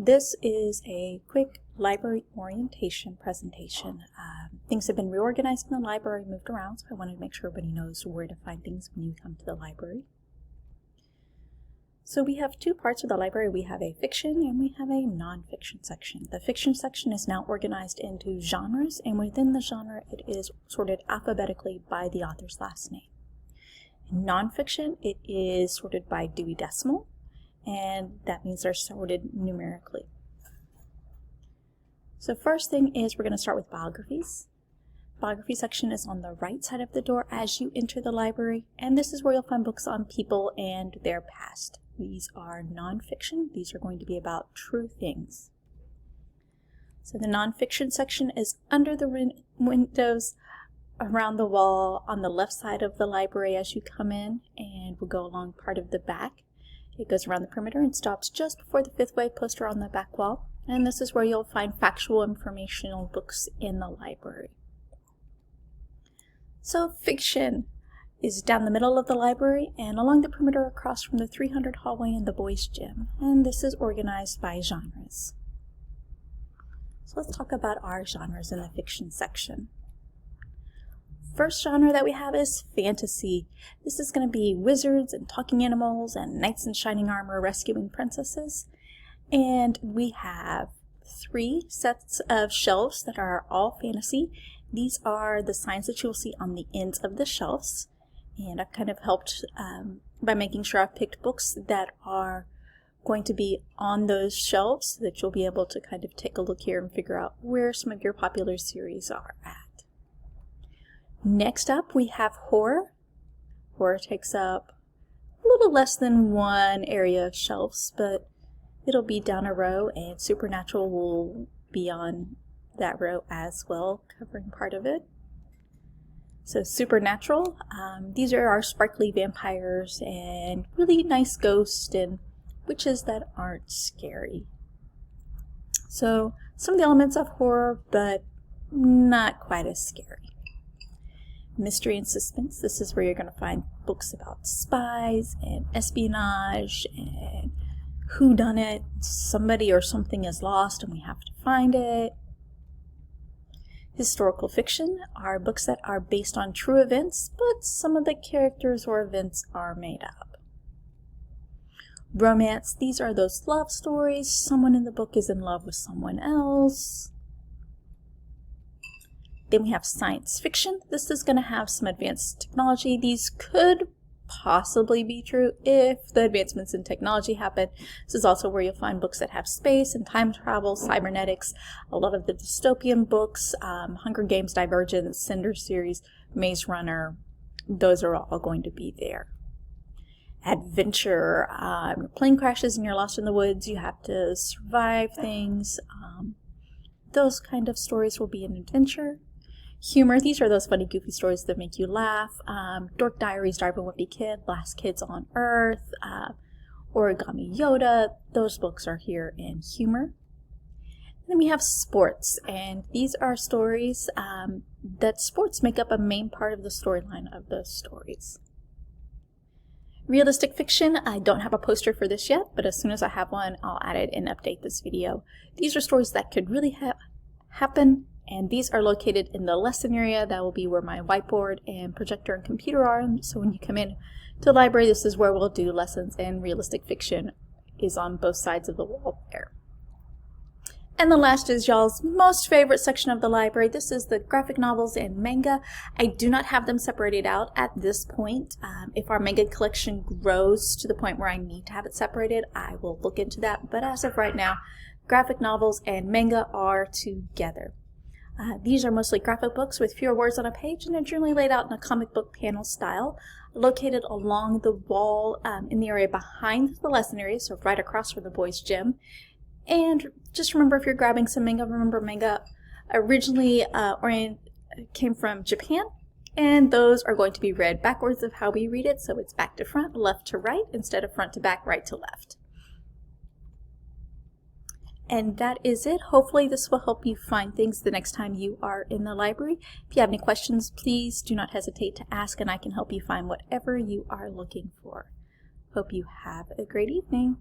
This is a quick library orientation presentation. Things have been reorganized in the library, moved around, so I wanted to make sure everybody knows where to find things when you come to the library. So we have two parts of the library. We have a fiction and we have a non-fiction section. The fiction section is now organized into genres, and within the genre it is sorted alphabetically by the author's last name. In non-fiction, it is sorted by Dewey Decimal, and that means they're sorted numerically. So first thing is we're going to start with biographies. Biography section is on the right side of the door as you enter the library, and this is where you'll find books on people and their past. These are non-fiction. These are going to be about true things. So the non-fiction section is under the windows around the wall on the left side of the library as you come in, and will go along part of the back. It goes around the perimeter and stops just before the Fifth Wave poster on the back wall, and this is where you'll find factual informational books in the library. So fiction is down the middle of the library and along the perimeter across from the 300 hallway and the boys' gym, and this is organized by genres. So let's talk about our genres in the fiction section. First genre that we have is fantasy. This is going to be wizards and talking animals and knights in shining armor rescuing princesses. And we have 3 sets of shelves that are all fantasy. These are the signs that you'll see on the ends of the shelves. And I've kind of helped by making sure I've picked books that are going to be on those shelves so that you'll be able to kind of take a look here and figure out where some of your popular series are at. Next up, we have horror. Horror takes up a little less than one area of shelves, but it'll be down a row, and supernatural will be on that row as well, covering part of it. So supernatural, these are our sparkly vampires and really nice ghosts and witches that aren't scary. So some of the elements of horror, but not quite as scary. Mystery and suspense, this is where you're going to find books about spies and espionage and whodunit. Somebody or something is lost and we have to find it. Historical fiction are books that are based on true events, but some of the characters or events are made up. Romance, these are those love stories. Someone in the book is in love with someone else. Then we have science fiction. This is going to have some advanced technology. These could possibly be true if the advancements in technology happen. This is also where you'll find books that have space and time travel, cybernetics, a lot of the dystopian books, Hunger Games, Divergent, Cinder series, Maze Runner. Those are all going to be there. Adventure, plane crashes and you're lost in the woods. You have to survive things. Those kind of stories will be an adventure. Humor, these are those funny, goofy stories that make you laugh. Dork Diaries, Darwin Wimpy Kid, Last Kids on Earth, Origami Yoda, those books are here in humor. And then we have sports, and these are stories that sports make up a main part of the storyline of those stories. Realistic fiction, I don't have a poster for this yet, but as soon as I have one, I'll add it and update this video. These are stories that could really happen, and these are located in the lesson area. That will be where my whiteboard and projector and computer are. So when you come in to the library, this is where we'll do lessons, and realistic fiction is on both sides of the wall there. And the last is y'all's most favorite section of the library. This is the graphic novels and manga. I do not have them separated out at this point. If our manga collection grows to the point where I need to have it separated, I will look into that. But as of right now, graphic novels and manga are together. These are mostly graphic books with fewer words on a page, and are generally laid out in a comic book panel style, located along the wall in the area behind the lesson area, so right across from the boys' gym. And just remember, if you're grabbing some manga, remember manga originally came from Japan, and those are going to be read backwards of how we read it, so it's back to front, left to right, instead of front to back, right to left. And that is it. Hopefully this will help you find things the next time you are in the library. If you have any questions, please do not hesitate to ask, and I can help you find whatever you are looking for. Hope you have a great evening.